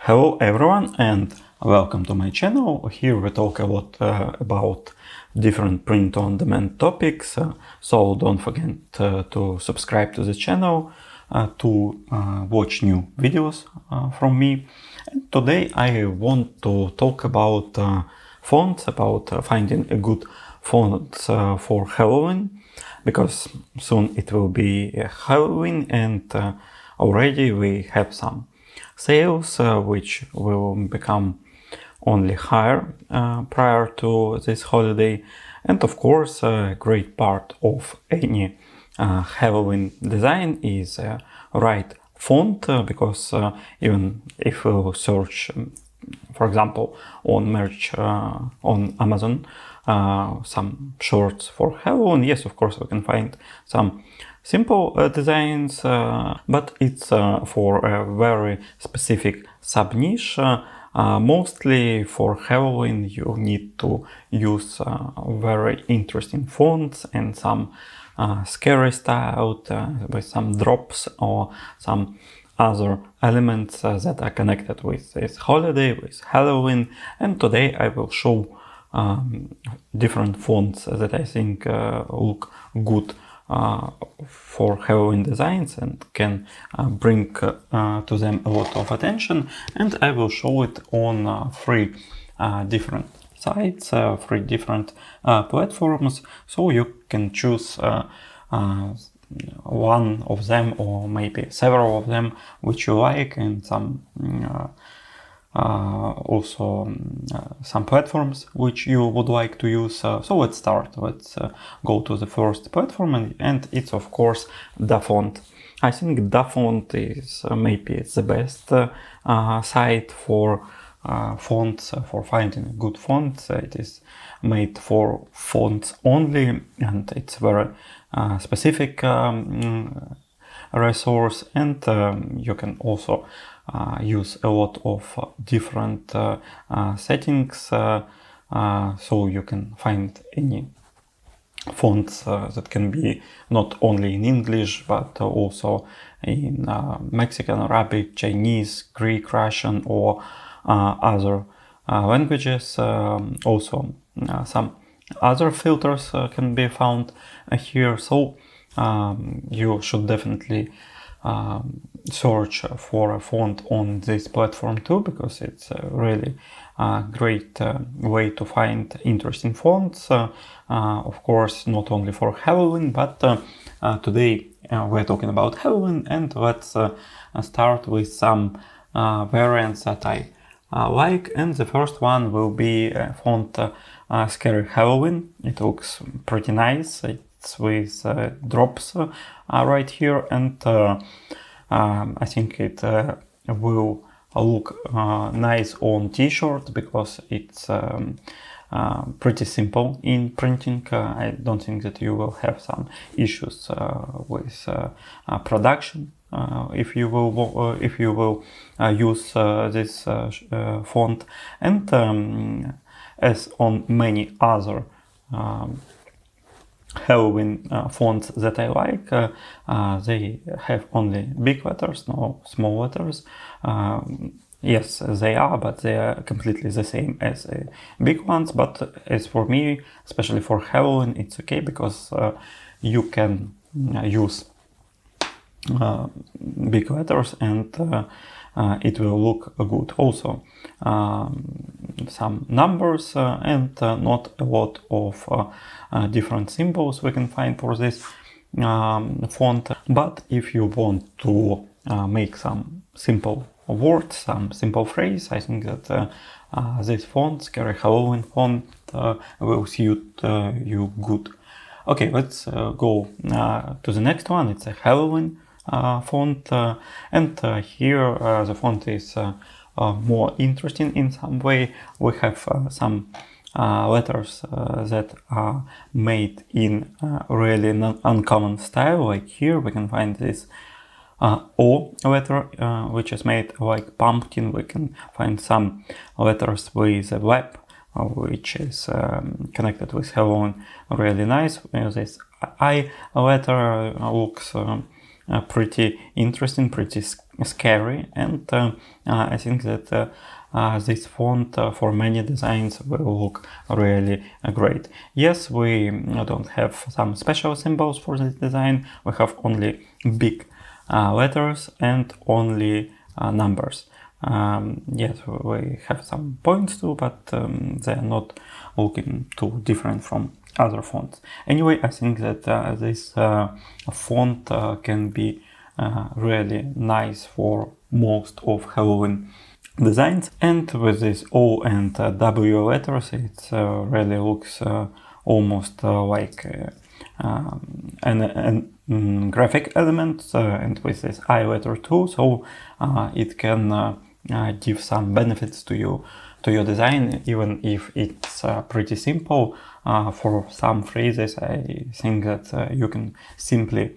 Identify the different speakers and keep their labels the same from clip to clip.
Speaker 1: Hello everyone and welcome to my channel. Here we talk a lot about different print-on-demand topics, so don't forget to subscribe to the channel to watch new videos from me. And today I want to talk about fonts, about finding a good fonts for Halloween, because soon it will be Halloween and already we have some sales which will become only higher prior to this holiday. And of course a great part of any Halloween design is right font, because even if we search for example on merch on Amazon some shorts for Halloween, yes, of course we can find some simple designs, but it's for a very specific sub-niche. Mostly for Halloween you need to use very interesting fonts and some scary style with some drops or some other elements that are connected with this holiday, with Halloween. And today I will show different fonts that I think look good for Halloween designs and can bring to them a lot of attention. And I will show it on three different sites, three different platforms, so you can choose one of them or maybe several of them which you like, and some also some platforms which you would like to use. So let's start. Let's go to the first platform, and it's of course DaFont. I think DaFont is maybe the best site for fonts, for finding good fonts. It is made for fonts only, and it's very specific resource, and you can also use a lot of different settings, so you can find any fonts that can be not only in English but also in Mexican, Arabic, Chinese, Greek, Russian, or other languages. Also some other filters can be found here, so you should definitely search for a font on this platform too, because it's a really great way to find interesting fonts. Of course, not only for Halloween, but today we're talking about Halloween, and let's start with some variants that I like. And the first one will be font Scary Halloween. It looks pretty nice. It's with drops right here, and I think it will look nice on t-shirt, because it's pretty simple in printing. I don't think that you will have some issues with production if you will use this font. And as on many other Halloween fonts that I like, they have only big letters, no small letters. Yes, they are, but they are completely the same as big ones. But as for me, especially for Halloween, it's okay, because you can use big letters and it will look good. Also some numbers and not a lot of different symbols we can find for this font. But if you want to make some simple words, some simple phrase, I think that this font, Scary Halloween font, will suit you good. Okay, let's go to the next one. It's a Halloween font, and here the font is more interesting in some way. We have some letters that are made in really uncommon style. Like here we can find this O letter, which is made like pumpkin. We can find some letters with a web, which is connected with Halloween, really nice. This I letter looks pretty interesting, pretty scary, and I think that this font for many designs will look really great. Yes, we don't have some special symbols for this design. We have only big letters and only numbers. Yes, we have some points too, but they are not looking too different from other fonts. Anyway, I think that this font can be really nice for most of Halloween designs, and with these O and W letters it really looks almost like an graphic element, and with this I letter too, so it can give some benefits to your design, even if it's pretty simple. For some phrases I think that you can simply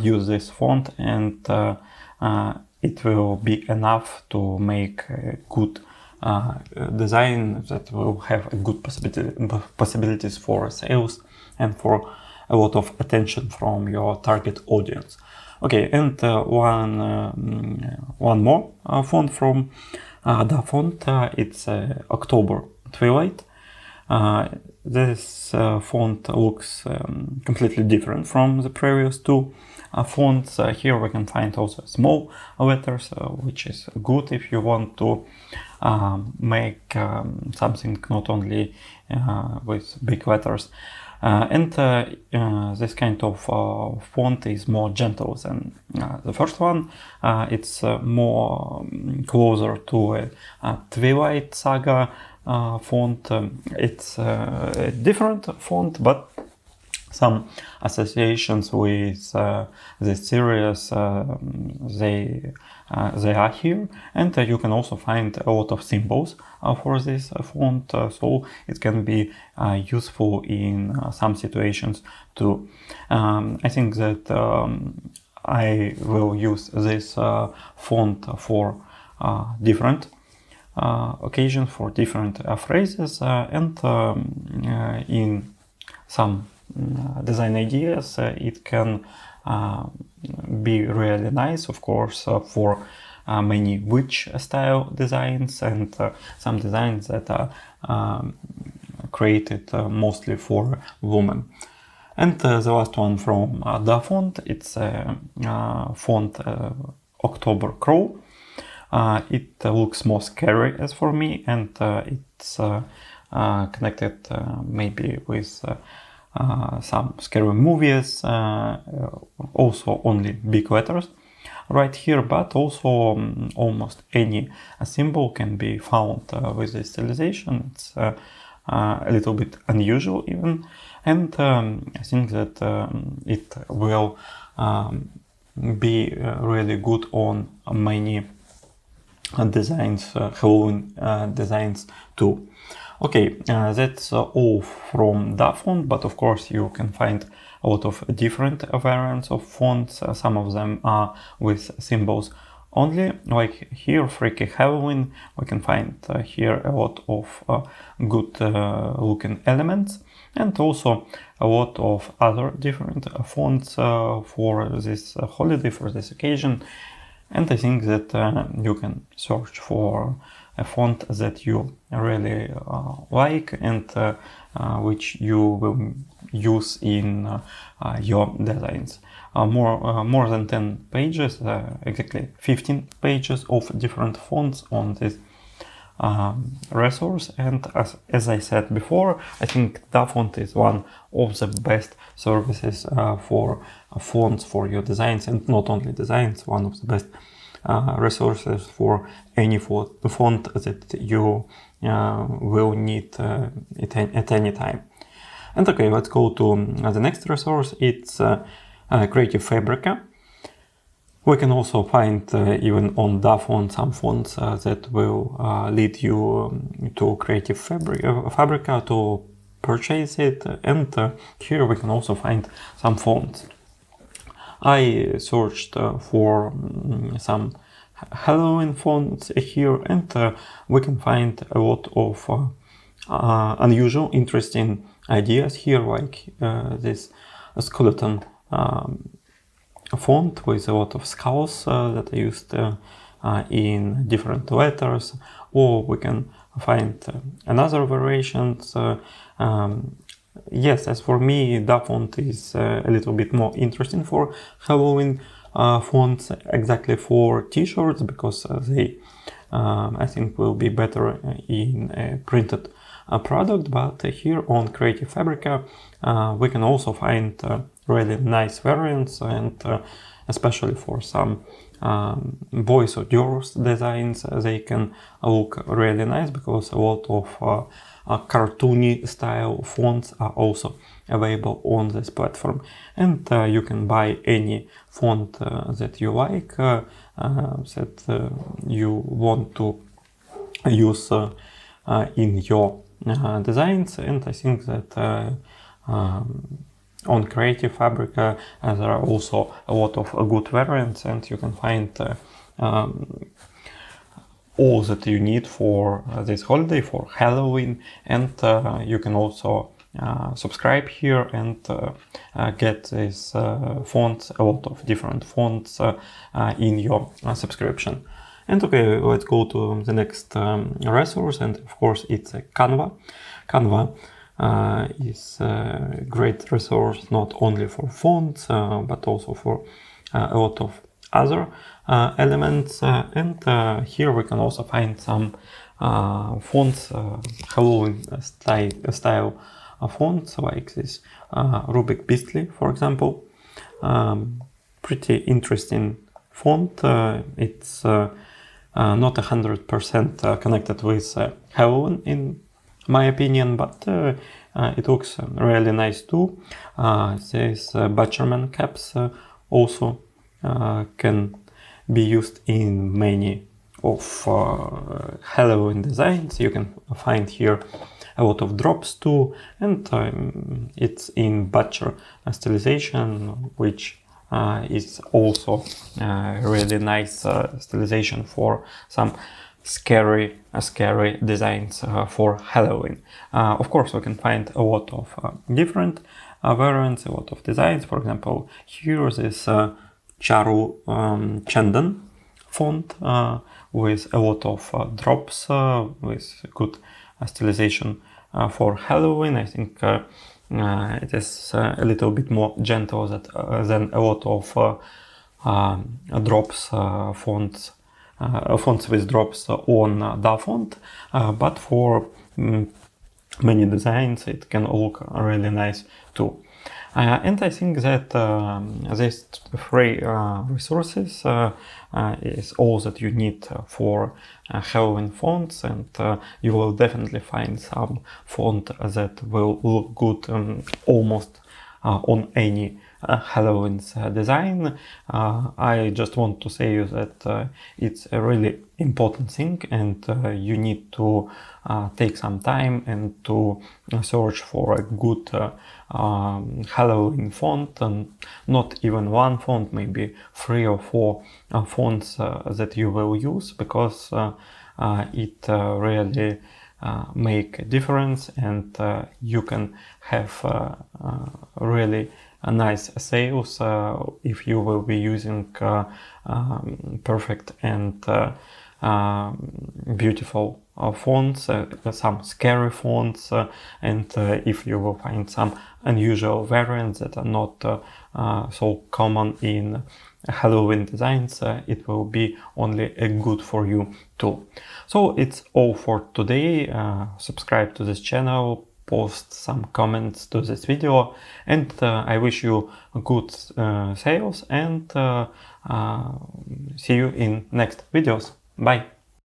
Speaker 1: use this font, and it will be enough to make a good design that will have a good possibilities for sales and for a lot of attention from your target audience. Okay, and one more font from DaFont. It's October Twilight. This font looks completely different from the previous two fonts. Here we can find also small letters, which is good if you want to make something not only with big letters. And this kind of font is more gentle than the first one. It's more closer to a Twilight Saga font. It's a different font, but some associations with this series they are here, and you can also find a lot of symbols for this font, so it can be useful in some situations too. I think that I will use this font for different occasions, for different phrases, and in some design ideas it can be really nice, of course, for many witch style designs, and some designs that are created mostly for women. And the last one from DaFont, it's font October Crow. It looks more scary as for me, and it's connected maybe with some scary movies, also only big letters right here, but also almost any symbol can be found with this stylization. It's a little bit unusual even, and I think that it will be really good on many designs, Halloween designs too. Okay, that's all from DaFont, but of course you can find a lot of different variants of fonts. Some of them are with symbols only, like here, Freaky Halloween. We can find here a lot of good looking elements, and also a lot of other different fonts for this holiday, for this occasion. And I think that you can search for a font that you really like, and which you will use in your designs. More than 10 pages, exactly 15 pages of different fonts on this resource. And as I said before, I think DaFont is one of the best services for fonts for your designs, and not only designs, one of the best resources for any font that you will need at any time. And okay, let's go to the next resource. It's Creative Fabrica. We can also find even on DaFont some fonts that will lead you to Creative Fabrica to purchase it, and here we can also find some fonts. I searched for some Halloween fonts here, and we can find a lot of unusual, interesting ideas here, like this skeleton font with a lot of skulls that are used in different letters, or we can find another variations. Yes, as for me, DaFont is a little bit more interesting for Halloween fonts, exactly for t-shirts, because they I think will be better in a printed product. But here on Creative Fabrica we can also find really nice variants, and especially for some boys or girls designs, they can look really nice, because a lot of cartoony style fonts are also available on this platform. And you can buy any font that you like, that you want to use in your designs. And I think that on Creative Fabrica there are also a lot of good variants, and you can find all that you need for this holiday, for Halloween. And you can also subscribe here and get these fonts, a lot of different fonts in your subscription. And okay, let's go to the next resource, and of course it's Canva. Canva is a great resource not only for fonts but also for a lot of other elements, and here we can also find some fonts, Halloween style fonts, like this Rubik Beastly, for example. Pretty interesting font. It's not 100% connected with Halloween in my opinion, but it looks really nice too. These Butcherman caps also can be used in many of Halloween designs. You can find here a lot of drops too, and it's in Butcher stylization, which is also really nice stylization for some scary designs for Halloween. Of course, we can find a lot of different variants, a lot of designs. For example, here is Charu Chandan font with a lot of drops, with good stylization for Halloween. I think it is a little bit more gentle than a lot of drops fonts. Fonts with drops on DaFont, but for many designs it can look really nice too. And I think that these three resources is all that you need for Halloween fonts, and you will definitely find some font that will look good almost on any Halloween design. I just want to say that it's a really important thing, and you need to take some time and to search for a good Halloween font, and not even one font, maybe 3 or 4 fonts that you will use, because it really make a difference, and you can have really nice sales if you will be using perfect and beautiful fonts, some scary fonts, and if you will find some unusual variants that are not so common in Halloween designs, it will be only good for you too. So it's all for today. Subscribe to this channel, post some comments to this video, and I wish you good sales, and see you in next videos. Bye!